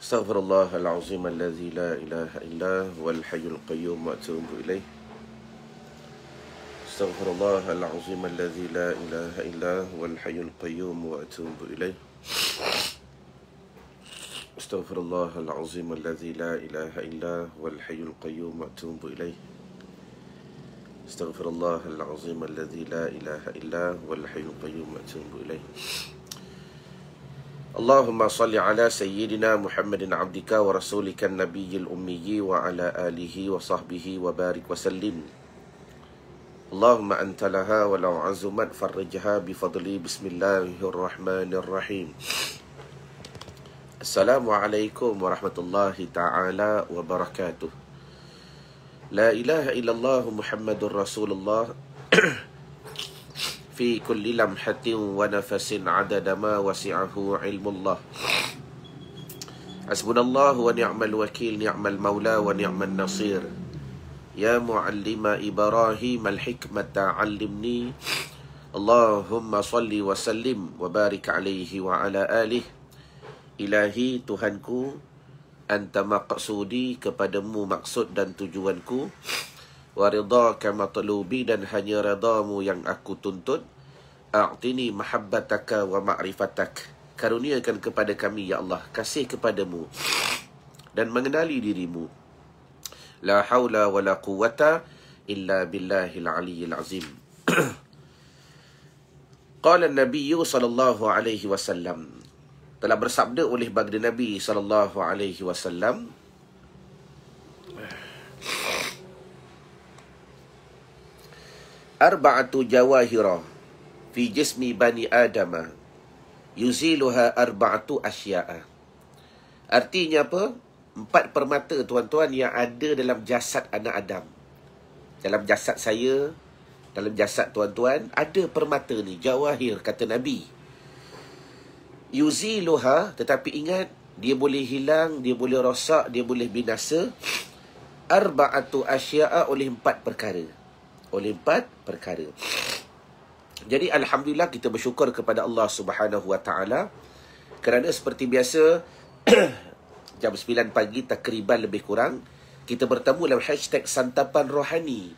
Astaghfirullah al-azim alladzi la ilaha illa huwal hayyul qayyum wa atubu ilaih. Astaghfirullah al-azim alladzi la ilaha illa huwal hayyul qayyum wa atubu ilaih. Astaghfirullah al-azim alladzi la ilaha illa huwal hayyul qayyum wa atubu ilaih. Astaghfirullah al-azim alladzi la ilaha illa huwal hayyul qayyum wa atubu ilaih. Allahumma salli ala sayyidina Muhammadin abdika wa rasulika nabiyyil ummiyi wa ala alihi wa sahbihi wa barik wa sallim. Allahumma anta laha wa law azumat farrijha bifadli bismillahirrahmanirrahim. Assalamualaikum warahmatullahi ta'ala wabarakatuh. La ilaha illallah Muhammadur Rasulullah fi kulli lamhatin wa nafasin adada ma wasi'ahu ilmullah. Hasbunallahu wa ni'mal wakil, ni'mal maula wa ni'mal nasir. Ya muallima Ibrahim al-hikmata 'allimni. Allahumma salli wa sallim wa barik alaihi wa ala alihi. Ilahi Tuhanku, anta maqsudi, kepadamu maksud dan tujuanku. Wa ridhaka matlubi, dan hanya redamu yang aku tuntut. A'tini mahabbataka wa ma'rifatak, karuniakan kepada kami ya Allah kasih kepadamu dan mengenali dirimu. La haula wa la quwwata illa billahil aliyyil azim. Qala an-nabiy sallallahu alaihi wasallam, telah bersabda oleh baginda Nabi sallallahu alaihi wasallam, arba'atu jawahira fi jismi bani adama yuziluha arba'atu asya'a. Artinya apa? 4 permata tuan-tuan yang ada dalam jasad anak Adam. Dalam jasad saya, dalam jasad tuan-tuan, ada permata ni, jawahir, kata Nabi. Yuziluha, tetapi ingat, dia boleh hilang, dia boleh rosak, dia boleh binasa. Arba'atu asya'a, oleh 4 perkara. Oleh 4 perkara. Jadi alhamdulillah kita bersyukur kepada Allah Subhanahu wa taala kerana seperti biasa jam 9 pagi takriban lebih kurang kita bertemu dalam hashtag santapan rohani.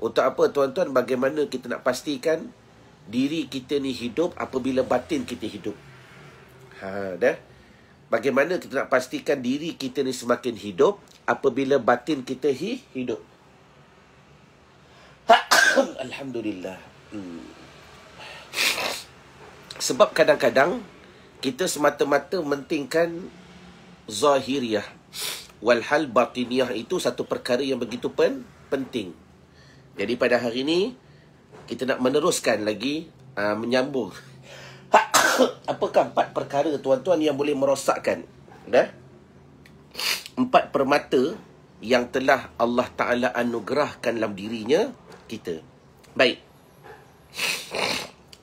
Untuk apa tuan-tuan? Bagaimana kita nak pastikan diri kita ni hidup apabila batin kita hidup. Dah. Bagaimana kita nak pastikan diri kita ni semakin hidup apabila batin kita hidup. Alhamdulillah. Sebab kadang-kadang kita semata-mata mementingkan zahiriyah, walhal batiniyah itu satu perkara yang begitu penting. Jadi pada hari ini kita nak meneruskan lagi, menyambung. Apakah 4 perkara tuan-tuan yang boleh merosakkan 4 permata yang telah Allah Ta'ala anugerahkan dalam dirinya kita. Baik.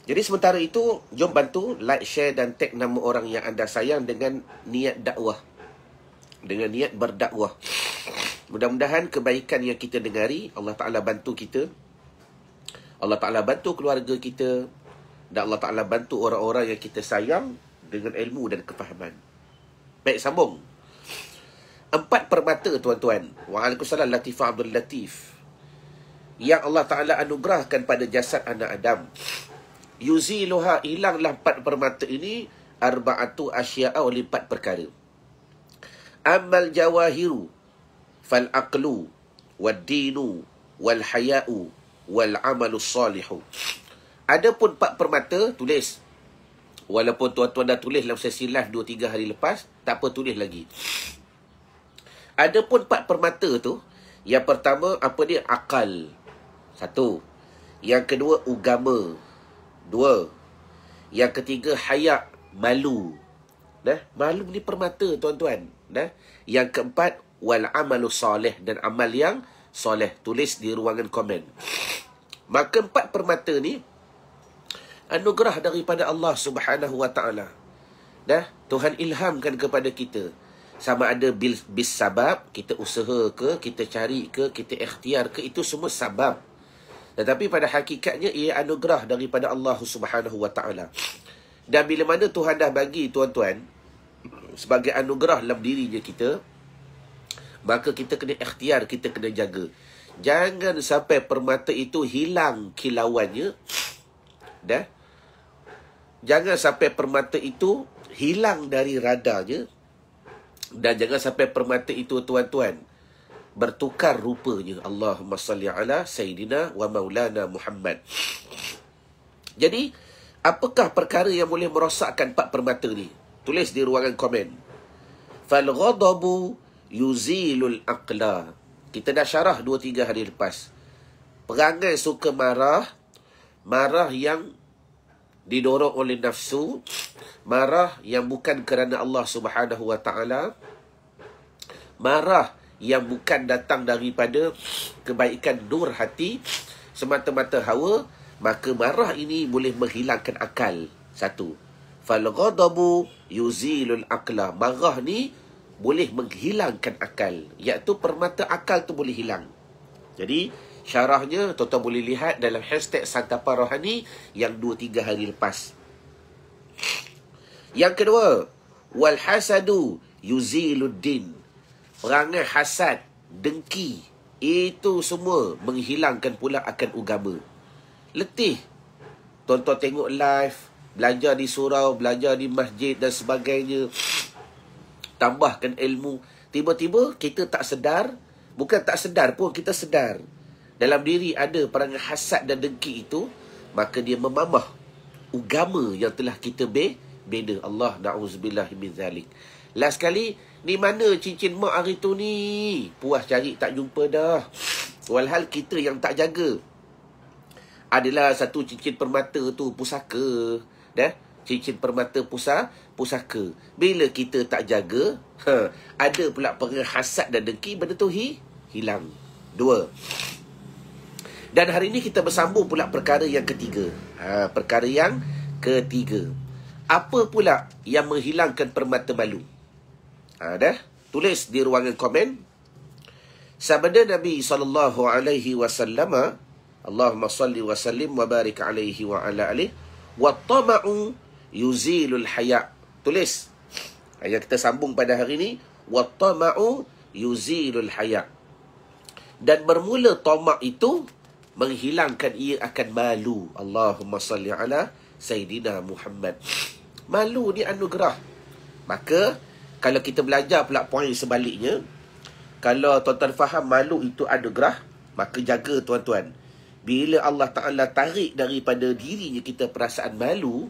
Jadi sementara itu, jom bantu like, share dan tag nama orang yang anda sayang dengan niat dakwah, dengan niat berdakwah. Mudah-mudahan kebaikan yang kita dengari, Allah Ta'ala bantu kita, Allah Ta'ala bantu keluarga kita, dan Allah Ta'ala bantu orang-orang yang kita sayang dengan ilmu dan kefahaman. Baik, sambung. 4 permata tuan-tuan. Waalaikumsalam Latifah Abdul Latif, yang Allah Ta'ala anugerahkan pada jasad anak Adam. Yuziluha, hilanglah 4 permata ini, arba'atu asya'a, oleh 4 perkara. Amal jawahiru fal aqlu wad dinu wal haya'u wal amalu salihu. Adapun 4 permata, tulis. Walaupun tuan-tuan dah tulis dalam sesi live 2-3 hari lepas, tak apa, tulis lagi. Adapun 4 permata tu, yang pertama apa dia? Akal. 1. Yang kedua ugama. 2. Yang ketiga haya', malu. Malu ni permata tuan-tuan. Yang keempat wal amalu soleh, dan amal yang soleh. Tulis di ruangan komen. Maka 4 permata ni anugerah daripada Allah Subhanahu wa taala. Tuhan ilhamkan kepada kita. Sama ada bis sabab, kita usaha ke, kita cari ke, kita ikhtiar ke, itu semua sabab. Tetapi pada hakikatnya ia anugerah daripada Allah Subhanahu wa taala. Dan bila mana Tuhan dah bagi tuan-tuan sebagai anugerah dalam dirinya kita, maka kita kena ikhtiar, kita kena jaga. Jangan sampai permata itu hilang kilauannya. Dah. Jangan sampai permata itu hilang dari radarnya. Dan jangan sampai permata itu, tuan-tuan, bertukar rupanya. Allahumma salli ala Sayyidina wa Maulana Muhammad. Jadi, apakah perkara yang boleh merosakkan 4 permata ni? Tulis di ruangan komen. Fal-ghadabu yuzilul aqla. Kita dah syarah 2-3 hari lepas. Perangai suka marah, marah yang didorong oleh nafsu, marah yang bukan kerana Allah Subhanahu wa taala, marah yang bukan datang daripada kebaikan nur hati, semata-mata hawa, maka marah ini boleh menghilangkan akal. Satu. Fal ghadabu yuzilul aqla. Marah ni boleh menghilangkan akal, iaitu permata akal tu boleh hilang. Jadi syarahnya tuan-tuan boleh lihat dalam hashtag Santapan Rohani yang 2-3 hari lepas. Yang kedua, wal hasadu yuziluddin. Perangai hasad, dengki, itu semua menghilangkan pula akan agama. Letih. Tuan-tuan tengok live, belajar di surau, belajar di masjid dan sebagainya, tambahkan ilmu. Tiba-tiba kita tak sedar, bukan tak sedar pun, kita sedar dalam diri ada perangai hasad dan dengki itu, maka dia memamah agama yang telah kita beda. Allah na'udzubillah min zalik. Last kali, ni mana cincin mak hari tu ni? Puas cari tak jumpa dah. Walhal kita yang tak jaga. Adalah satu cincin permata tu pusaka. Dah? Cincin permata pusaka. Bila kita tak jaga, ada pula perangai hasad dan dengki, benda tu hilang. 2. Dan hari ini kita bersambung pula perkara yang ketiga. Perkara yang ketiga. Apa pula yang menghilangkan permata malu? Dah? Tulis di ruangan komen. Sabda Nabi SAW, Allahumma salli wa sallim wa barik alaihi wa ala alihi, wa tama'u yuzilul haya. Tulis. Yang kita sambung pada hari ini, wa tama'u yuzilul haya. Dan bermula tamak itu menghilangkan ia akan malu. Allahumma salli ala Sayyidina Muhammad. Malu ni anugerah. Maka kalau kita belajar pula poin sebaliknya, kalau tuan-tuan faham malu itu anugerah, maka jaga tuan-tuan. Bila Allah Ta'ala tarik daripada dirinya kita perasaan malu,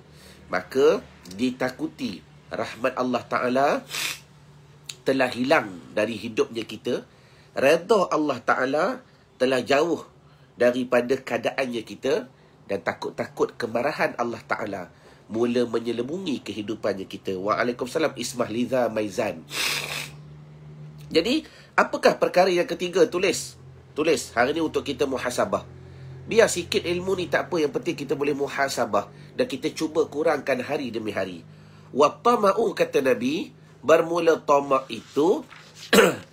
maka ditakuti rahmat Allah Ta'ala telah hilang dari hidupnya kita. Redha Allah Ta'ala telah jauh daripada keadaannya kita, dan takut-takut kemarahan Allah Ta'ala mula menyelubungi kehidupannya kita. Waalaikumsalam Ismah Liza Maizan. Jadi, apakah perkara yang ketiga? Tulis hari ini untuk kita muhasabah. Biar sikit ilmu ni tak apa, yang penting kita boleh muhasabah dan kita cuba kurangkan hari demi hari. Wa tama'u, kata Nabi, bermula tamak itu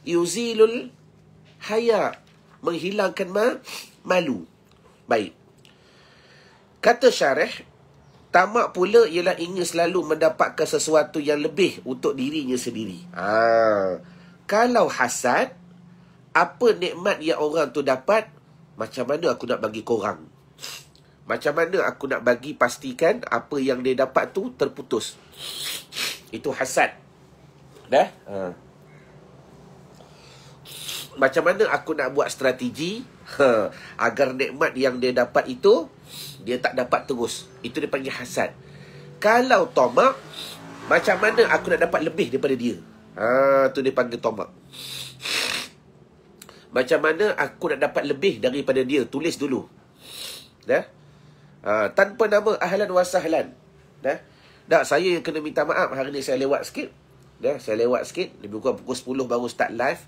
yuzilul haya, menghilangkan malu. Baik. Kata syarih, tamak pula ialah ingin selalu mendapatkan sesuatu yang lebih untuk dirinya sendiri. Kalau hasad, apa nikmat yang orang tu dapat, macam mana aku nak bagi korang? Macam mana aku nak bagi pastikan apa yang dia dapat tu terputus? Itu hasad. Dah? Macam mana aku nak buat strategi agar nikmat yang dia dapat itu dia tak dapat terus? Itu dia panggil hasad. Kalau tamak, macam mana aku nak dapat lebih daripada dia? Tu dia panggil tamak. Macam mana aku nak dapat lebih daripada dia? Tulis dulu. Dah? Tanpa nama ahlan wa sahlan. Dah? Dah, saya yang kena minta maaf. Hari ni saya lewat sikit. Dah, saya lewat sikit. Lebih kurang pukul 10 baru start live.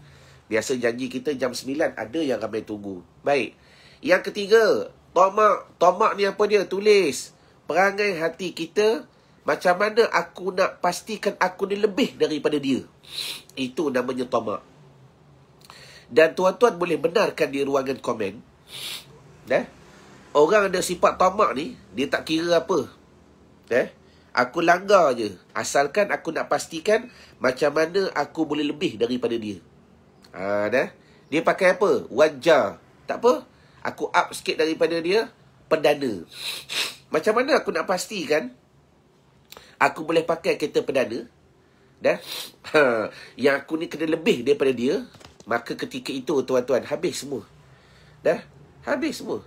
Biasa janji kita jam 9, ada yang ramai tunggu. Baik. Yang ketiga, tamak. Tamak ni apa dia? Tulis. Perangai hati kita, macam mana aku nak pastikan aku ni lebih daripada dia. Itu namanya tamak. Dan tuan-tuan boleh benarkan di ruangan komen. Dah? Orang ada sifat tamak ni, dia tak kira apa. Aku langgar je. Asalkan aku nak pastikan macam mana aku boleh lebih daripada dia. Dah. Dia pakai apa? Wajar. Tak apa. Aku up sikit daripada dia. Perdana. Macam mana aku nak pastikan aku boleh pakai kereta perdana? Dah. Yang aku ni kena lebih daripada dia. Maka ketika itu, tuan-tuan, habis semua. Dah. Habis semua.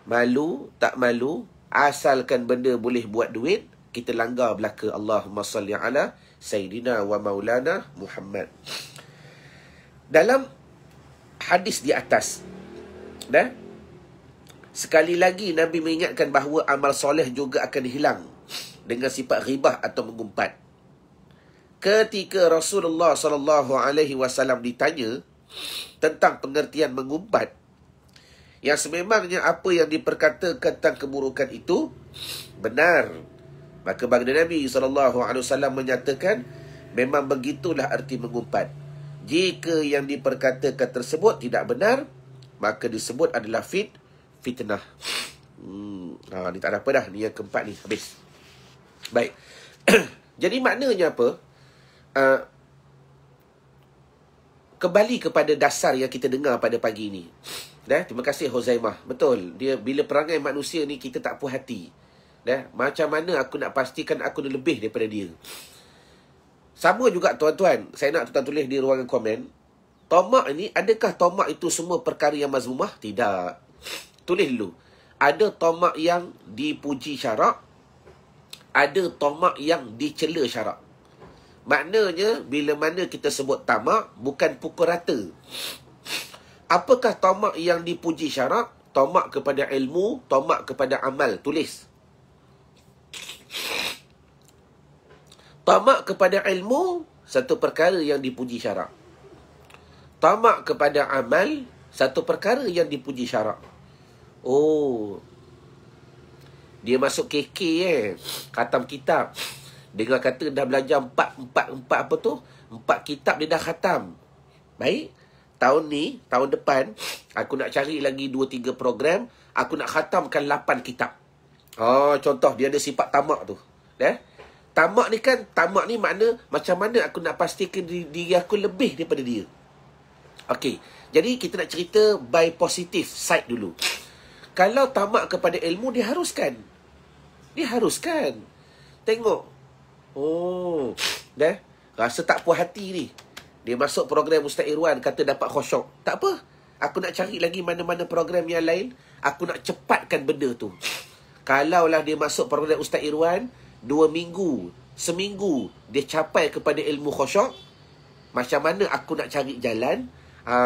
Malu, tak malu. Asalkan benda boleh buat duit, kita langgar belaka. Allahumma salli ala Sayyidina wa Maulana Muhammad. Dalam hadis di atas, dah, sekali lagi Nabi mengingatkan bahawa amal soleh juga akan hilang dengan sifat ghibah atau mengumpat. Ketika Rasulullah SAW ditanya tentang pengertian mengumpat, yang sememangnya apa yang diperkatakan tentang keburukan itu benar, maka baginda Nabi SAW menyatakan, memang begitulah arti mengumpat. Jika yang diperkatakan tersebut tidak benar, maka disebut adalah fitnah. Ni tak ada apa dah. Ni yang keempat ni. Habis. Baik. Jadi maknanya apa? Kembali kepada dasar yang kita dengar pada pagi ni. Terima kasih Huzaimah. Betul. Dia bila perangai manusia ni kita tak puas hati. Macam mana aku nak pastikan aku lebih daripada dia? Sama juga tuan-tuan, saya nak tuan tulis di ruangan komen. Tamak ni, adakah tamak itu semua perkara yang mazmumah? Tidak. Tulis dulu. Ada tamak yang dipuji syarak, ada tamak yang dicela syarak. Maknanya, bila mana kita sebut tamak, bukan pukul rata. Apakah tamak yang dipuji syarak? Tamak kepada ilmu, tamak kepada amal. Tulis. Tamak kepada ilmu, satu perkara yang dipuji syarak. Tamak kepada amal, satu perkara yang dipuji syarak. Oh, dia masuk KK khatam kitab. Dengar kata dah belajar 4 apa tu? 4 kitab dia dah khatam. Baik. Tahun ni, tahun depan, aku nak cari lagi 2-3 program. Aku nak khatamkan 8 kitab. Contoh, dia ada sifat tamak tu. Tamak ni kan, tamak ni makna macam mana aku nak pastikan diri aku lebih daripada dia. Okey, jadi kita nak cerita by positive side dulu. Kalau tamak kepada ilmu, diharuskan. Diharuskan. Tengok. Rasa tak puas hati ni. Dia masuk program Ustaz Irwan, kata dapat khusyuk. Tak apa. Aku nak cari lagi mana-mana program yang lain. Aku nak cepatkan benda tu. Kalaulah dia masuk program Ustaz Irwan, 2 minggu, seminggu, dia capai kepada ilmu khusyuk, macam mana aku nak cari jalan?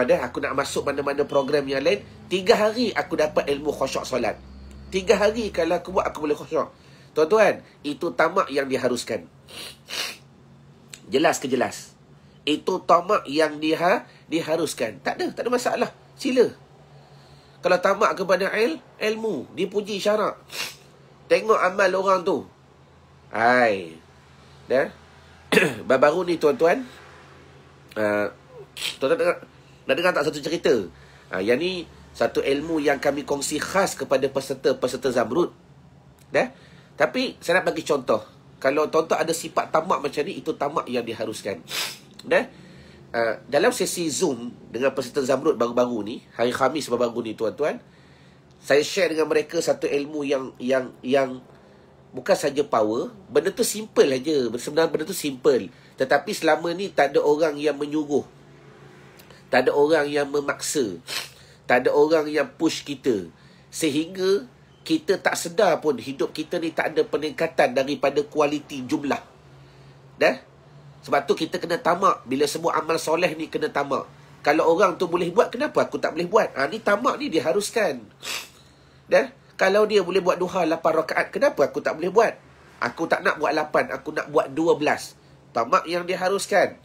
Aku nak masuk mana-mana program yang lain. 3 hari aku dapat ilmu khusyuk solat. 3 hari kalau aku buat, aku boleh khusyuk. Tuan-tuan, itu tamak yang diharuskan. Jelas ke jelas? Itu tamak yang diharuskan. Tak ada masalah. Sila. Kalau tamak kepada ilmu, dipuji syarak. Tengok amal orang tu. Hai. Baru ni tuan-tuan, tuan-tuan nak dengar tak satu cerita? Yang ni satu ilmu yang kami kongsi khas kepada peserta Zamrud. Tapi saya nak bagi contoh. Kalau tuan-tuan ada sifat tamak macam ni, itu tamak yang diharuskan. Dalam sesi Zoom dengan peserta Zamrud baru-baru ni, hari Khamis baru-baru ni tuan-tuan, saya share dengan mereka satu ilmu yang bukan saja power. Benda tu simple aja. Sebenarnya benda tu simple. Tetapi selama ni tak ada orang yang menyuruh. Tak ada orang yang memaksa. Tak ada orang yang push kita. Sehingga kita tak sedar pun hidup kita ni tak ada peningkatan daripada kualiti jumlah. Sebab tu kita kena tamak. Bila semua amal soleh ni kena tamak. Kalau orang tu boleh buat, kenapa aku tak boleh buat? Ni tamak ni diharuskan. Kalau dia boleh buat duha 8 rakaat, kenapa aku tak boleh buat? Aku tak nak buat 8, aku nak buat 12. Tamak yang diharuskan.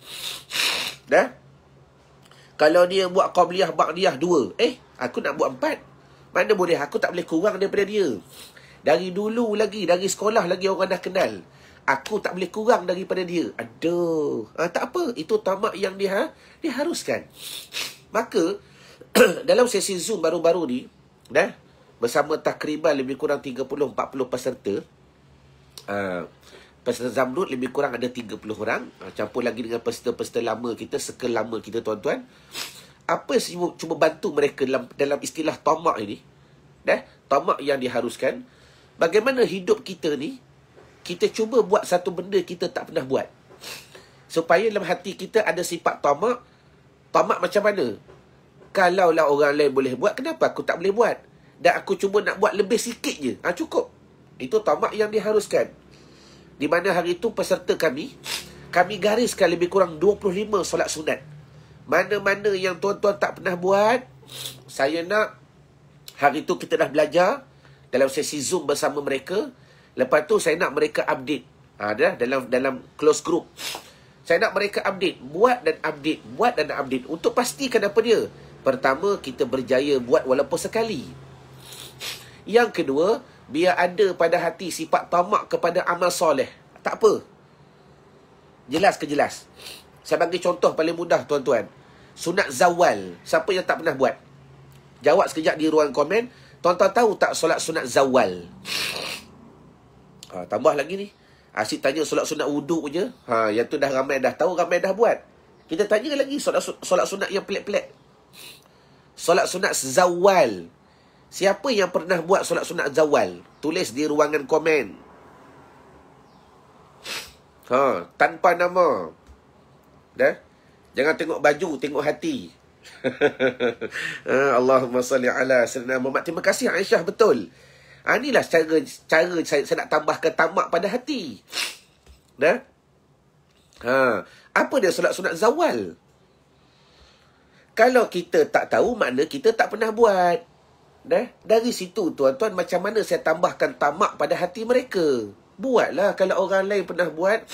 Kalau dia buat qabliyah ba'diyah 2, aku nak buat 4. Mana boleh, aku tak boleh kurang daripada dia. Dari dulu lagi, dari sekolah lagi orang dah kenal. Aku tak boleh kurang daripada dia. Aduh. Tak apa, itu tamak yang diharuskan. Maka, dalam sesi Zoom baru-baru ni, bersama takriban lebih kurang 30-40 peserta, Peserta Zamrud lebih kurang ada 30 orang. Campur lagi dengan peserta-peserta lama kita, circle lama kita tuan-tuan. Apa cuba bantu mereka dalam istilah tamak ini? Tamak yang diharuskan. Bagaimana hidup kita ni, kita cuba buat satu benda kita tak pernah buat. Supaya dalam hati kita ada sifat tamak. Tamak macam mana? Kalaulah orang lain boleh buat, kenapa aku tak boleh buat? Dan aku cuba nak buat lebih sikit je. Cukup. Itu tamak yang diharuskan. Di mana hari itu peserta kami gariskan lebih kurang 25 solat sunat. Mana-mana yang tuan-tuan tak pernah buat, saya nak hari itu kita dah belajar dalam sesi Zoom bersama mereka. Lepas tu saya nak mereka update. Dalam close group. Saya nak mereka update. Buat dan update. Untuk pastikan apa dia? Pertama, kita berjaya buat walaupun sekali. Yang kedua, biar ada pada hati sifat tamak kepada amal soleh. Tak apa. Jelas ke jelas? Saya bagi contoh paling mudah tuan-tuan. Sunat zawal. Siapa yang tak pernah buat? Jawab sekejap di ruang komen. Tuan-tuan tahu tak solat sunat zawal? Tambah lagi ni. Asyik tanya solat sunat wuduk je. Yang tu dah ramai dah tahu, ramai dah buat. Kita tanya lagi solat sunat yang pelik-pelik. Solat sunat zawal. Siapa yang pernah buat solat sunat zawal? Tulis di ruangan komen. Tanpa nama. Jangan tengok baju, tengok hati. Allahumma salli ala sayyidina Muhammad. Terima kasih Aisyah, betul. Inilah cara saya nak tambahkan tamak pada hati. Apa dia solat sunat zawal? Kalau kita tak tahu, makna kita tak pernah buat. Dari situ tuan-tuan, macam mana saya tambahkan tamak pada hati mereka? Buatlah. Kalau orang lain pernah buat,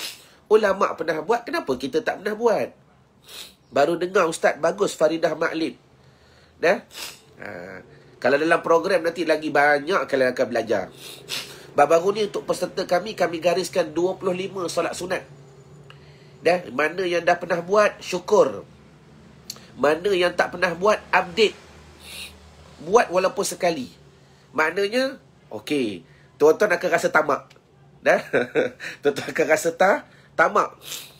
ulama' pernah buat, kenapa kita tak pernah buat? Baru dengar Ustaz, bagus Faridah Maklib. Kalau dalam program nanti lagi banyak kalian akan belajar. Baru ni untuk peserta kami gariskan 25 solat sunat. Mana yang dah pernah buat, syukur. Mana yang tak pernah buat, update. Buat walaupun sekali. Maknanya, okey, tuan-tuan akan rasa tamak. Tuan-tuan akan rasa tamak.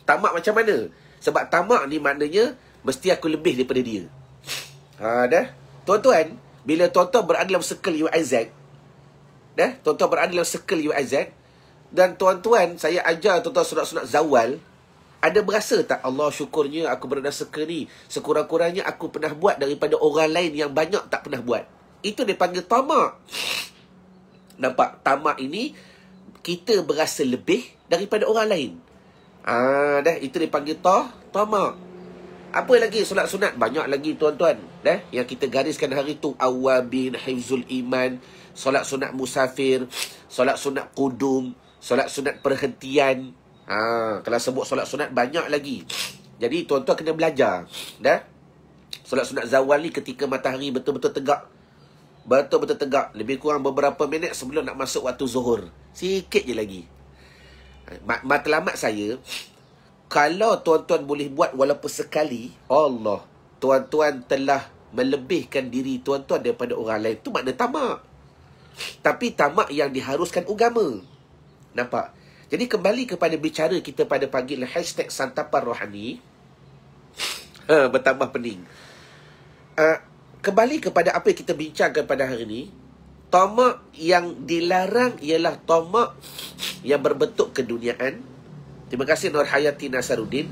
Tamak macam mana? Sebab tamak ni maknanya mesti aku lebih daripada dia. Tuan-tuan, bila tuan-tuan berada dalam circle UIZ, tuan-tuan berada dalam circle UIZ, dan tuan-tuan, saya ajar tuan-tuan sunat-sunat zawal, ada berasa tak, Allah syukurnya aku berada circle ni, sekurang-kurangnya aku pernah buat daripada orang lain yang banyak tak pernah buat. Itu dia panggil tamak. Nampak? Tamak ini, kita berasa lebih daripada orang lain. Itu dipanggil tamak. Apa lagi solat sunat? Banyak lagi tuan-tuan. Yang kita gariskan hari tu, awabin, hifzul iman, solat sunat musafir, solat sunat qudum, solat sunat perhentian. Kalau sebut solat sunat banyak lagi. Jadi tuan-tuan kena belajar. Solat sunat zawal ni ketika matahari betul-betul tegak. Betul-betul tegak. Lebih kurang beberapa minit sebelum nak masuk waktu zuhur. Sikit je lagi. Matlamat saya, kalau tuan-tuan boleh buat walaupun sekali, Allah, tuan-tuan telah melebihkan diri tuan-tuan daripada orang lain. Itu makna tamak. Tapi tamak yang diharuskan agama. Nampak? Jadi kembali kepada bicara kita pada pagi ni, #santapan rohani. Bertambah pening. Kembali kepada apa yang kita bincangkan pada hari ini. Tamak yang dilarang ialah tamak yang berbentuk keduniaan. Terima kasih Nur Hayati Nasaruddin.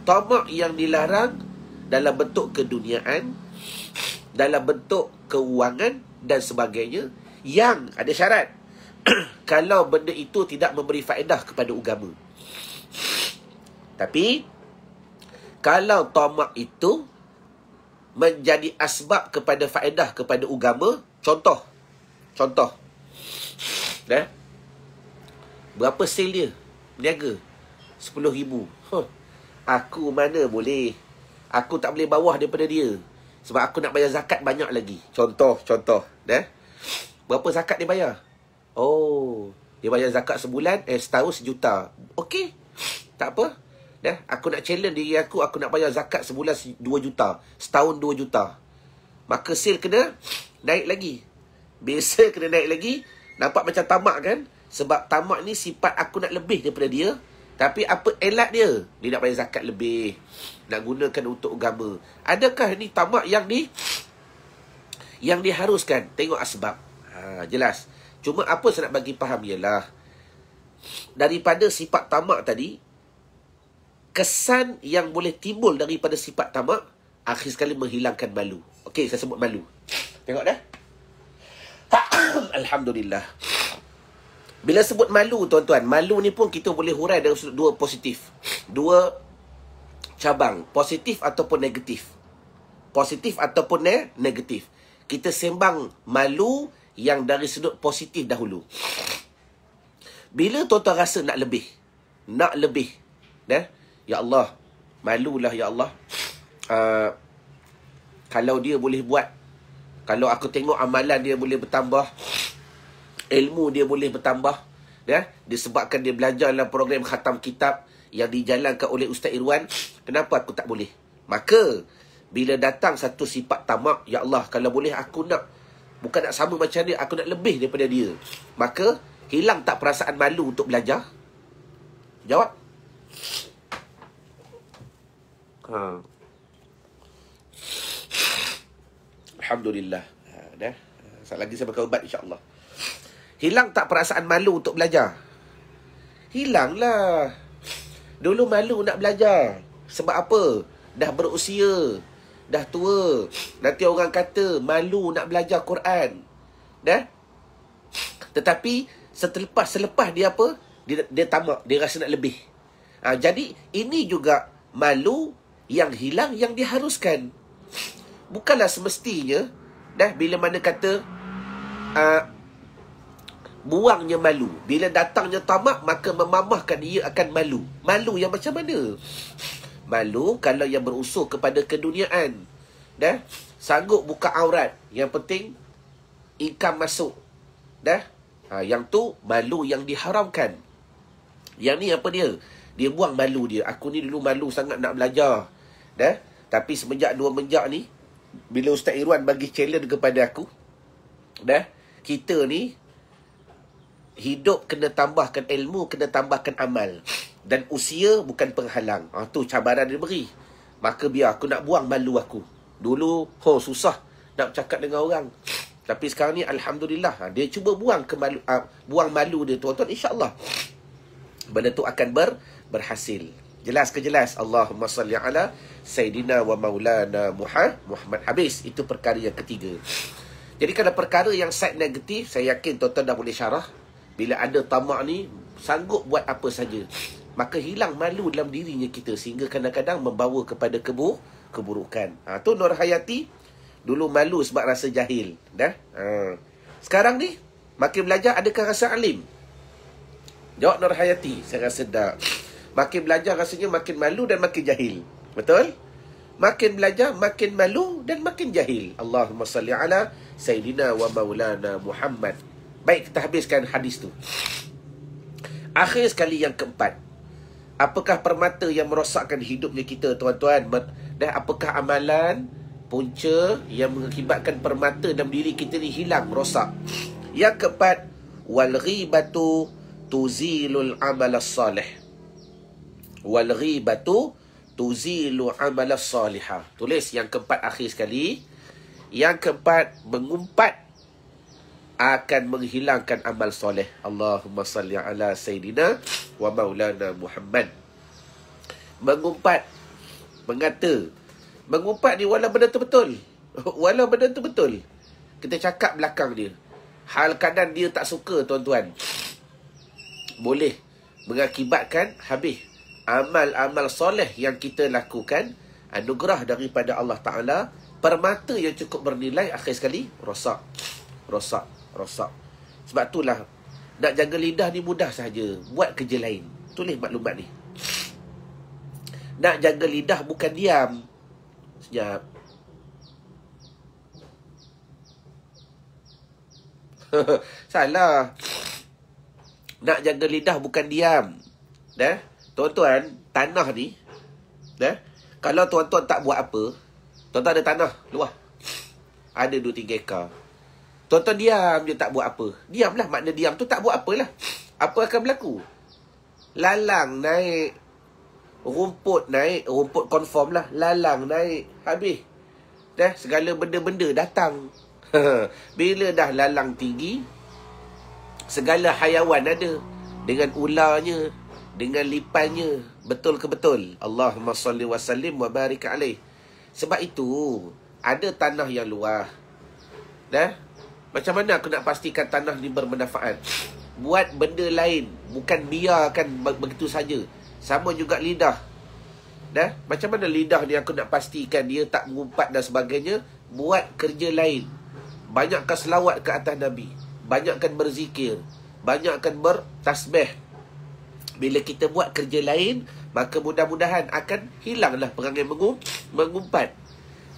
Tamak yang dilarang dalam bentuk keduniaan, dalam bentuk keuangan dan sebagainya, yang ada syarat. Kalau benda itu tidak memberi faedah kepada agama. Tapi kalau tamak itu menjadi asbab kepada faedah kepada agama, contoh. Berapa sale dia? Berniaga 10,000. Aku mana boleh. Aku tak boleh bawah daripada dia. Sebab aku nak bayar zakat banyak lagi. Contoh. Berapa zakat dia bayar? Dia bayar zakat sebulan, setahun 1 juta. Okey, tak apa. Aku nak challenge diri aku nak bayar zakat sebulan 2 juta. Setahun 2 juta. Maka sale kena naik lagi. Biasa kena naik lagi. Nampak macam tamak kan? Sebab tamak ni sifat aku nak lebih daripada dia. Tapi apa elat dia? Dia nak bayar zakat lebih. Nak gunakan untuk agama. Adakah ni tamak yang diharuskan? Tengok asbab. Jelas. Cuma apa saya nak bagi faham ialah, daripada sifat tamak tadi, kesan yang boleh timbul daripada sifat tamak, akhir sekali menghilangkan malu. Okey, saya sebut malu. Tengok dah. Alhamdulillah. Bila sebut malu, tuan-tuan, malu ni pun kita boleh hurai dari sudut dua positif. Dua cabang, positif ataupun negatif. Positif ataupun negatif. Kita sembang malu yang dari sudut positif dahulu. Bila tuan-tuan rasa nak lebih, ya Allah, malulah ya Allah. Kalau dia boleh buat, kalau aku tengok amalan dia boleh bertambah, ilmu dia boleh bertambah, disebabkan dia belajar dalam program khatam kitab yang dijalankan oleh Ustaz Irwan, kenapa aku tak boleh? Maka bila datang satu sifat tamak, ya Allah, kalau boleh aku nak, bukan nak sama macam dia, aku nak lebih daripada dia. Maka hilang tak perasaan malu untuk belajar? Jawab. Alhamdulillah. Dah. Sekejap lagi saya makan ubat, insya-Allah. Hilang tak perasaan malu untuk belajar? Hilanglah. Dulu malu nak belajar. Sebab apa? Dah berusia, dah tua. Nanti orang kata malu nak belajar Quran. Dah? Tetapi selepas dia apa? Dia tamak, dia rasa nak lebih. Jadi ini juga malu yang hilang, yang diharuskan. Bukanlah semestinya bila mana kata buangnya malu. Bila datangnya tamak, maka memamahkan dia akan malu. Malu yang macam mana? Malu kalau yang berunsur kepada keduniaan. Sanggup buka aurat, yang penting income masuk. Yang tu malu yang diharamkan. Yang ni apa dia? Dia buang malu dia. Aku ni dulu malu sangat nak belajar. Tapi semenjak 2 menjak ni, bila Ustaz Irwan bagi challenge kepada aku, kita ni hidup kena tambahkan ilmu, kena tambahkan amal. Dan usia bukan penghalang. Tu cabaran dia beri. Maka biar aku nak buang malu aku. Dulu susah nak bercakap dengan orang. Tapi sekarang ni alhamdulillah, dia cuba buang buang malu dia, tuan-tuan. InsyaAllah benda tu akan berhasil. Jelas ke jelas? Allahumma salli ala Sayyidina wa Maulana Muhammad. Habis. Itu perkara yang ketiga. Jadi kalau perkara yang side negatif, saya yakin tuan-tuan dah boleh syarah. Bila ada tamak ni, sanggup buat apa saja. Maka hilang malu dalam dirinya kita, sehingga kadang-kadang membawa kepada keburukan. Tu Nur Hayati. Dulu malu sebab rasa jahil. Sekarang ni, makin belajar, adakah rasa alim? Jawab Nur Hayati. Saya rasa tak. Makin belajar rasanya makin malu dan makin jahil. Betul? Makin belajar, makin malu dan makin jahil. Allahumma salli ala Sayyidina wa Maulana Muhammad. Baik, kita habiskan hadis tu. Akhir sekali yang keempat. Apakah permata yang merosakkan hidupnya kita, tuan-tuan? Dan apakah amalan punca yang mengakibatkan permata dalam diri kita ni hilang, rosak? Yang keempat, wal ghibatu tuzilul amal salih. Wal ghibatu tuzilu amal salihah. Tulis yang keempat akhir sekali. Yang keempat, mengumpat akan menghilangkan amal soleh. Allahumma salli ala Sayyidina wa Maulana Muhammad. Mengumpat, mengata. Mengumpat ni walau benda tu betul. Walau benda tu betul. Kita cakap belakang dia. Hal keadaan dia tak suka, tuan-tuan. Boleh mengakibatkan habis amal-amal soleh yang kita lakukan, anugerah daripada Allah Ta'ala, permata yang cukup bernilai, akhir sekali rosak. Sebab itulah nak jaga lidah ni mudah saja. Buat kerja lain. Tulis maklumat ni. Nak jaga lidah bukan diam. Sekejap. Salah. Nak jaga lidah bukan diam. Tuan-tuan, tanah ni, kalau tuan-tuan tak buat apa, tuan-tuan ada tanah luah, ada 2-3 ekar. Tuan-tuan diam je tak buat apa. Diamlah, makna diam tu tak buat apalah. Apa akan berlaku? Lalang naik, rumput naik, rumput confirm lah. Lalang naik, habis. Dah, segala benda-benda datang. Bila dah lalang tinggi, segala hayawan ada. Dengan ularnya, dengan lipannya. Betul ke betul? Allahumma salli wa sallim wa barik alaih. Sebab itu, ada tanah yang luas. Dah? Macam mana aku nak pastikan tanah ni bermanfaat? Buat benda lain. Bukan biarkan begitu saja. Sama juga lidah. Dah? Macam mana lidah ni aku nak pastikan dia tak mengumpat dan sebagainya? Buat kerja lain. Banyakkan selawat ke atas Nabi. Banyakkan berzikir. Banyakkan bertasbih. Bila kita buat kerja lain, maka mudah-mudahan akan hilanglah perangai mengumpat.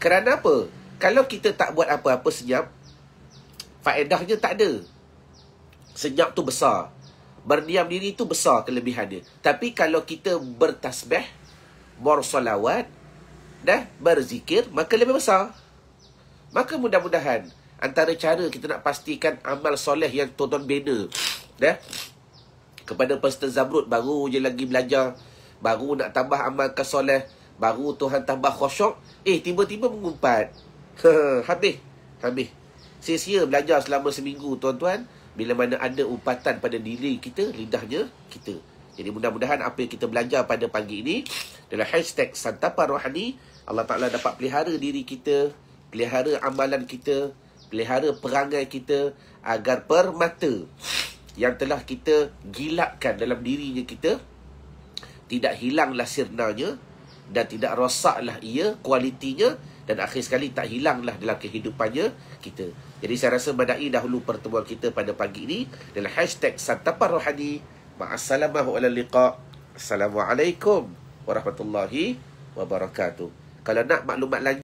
Kerana apa? Kalau kita tak buat apa-apa senyap, faedahnya tak ada. Senyap tu besar. Berdiam diri tu besar kelebihannya. Tapi kalau kita bertasbih, bersolawat, berzikir, maka lebih besar. Maka mudah-mudahan antara cara kita nak pastikan amal soleh yang tuan-tuan bina, kepada peserta Zamrud, baru je lagi belajar, baru nak tambah amal kesoleh, baru Tuhan tambah khusyuk, tiba-tiba mengumpat. Habis. Sia-sia belajar selama seminggu, tuan-tuan. Bila mana ada umpatan pada diri kita, lidahnya kita. Jadi mudah-mudahan apa yang kita belajar pada pagi ini adalah hashtag santapan rohani. Allah Ta'ala dapat pelihara diri kita, pelihara amalan kita, pelihara perangai kita, agar permata yang telah kita gilakkan dalam dirinya kita tidak hilanglah sirnanya, dan tidak rosaklah ia kualitinya, dan akhir sekali tak hilanglah dalam kehidupannya kita. Jadi saya rasa madai dahulu pertemuan kita pada pagi ini dalam hashtag santapan rohani. Ma'assalamu ala liqa. Assalamualaikum warahmatullahi wabarakatuh. Kalau nak maklumat lanjut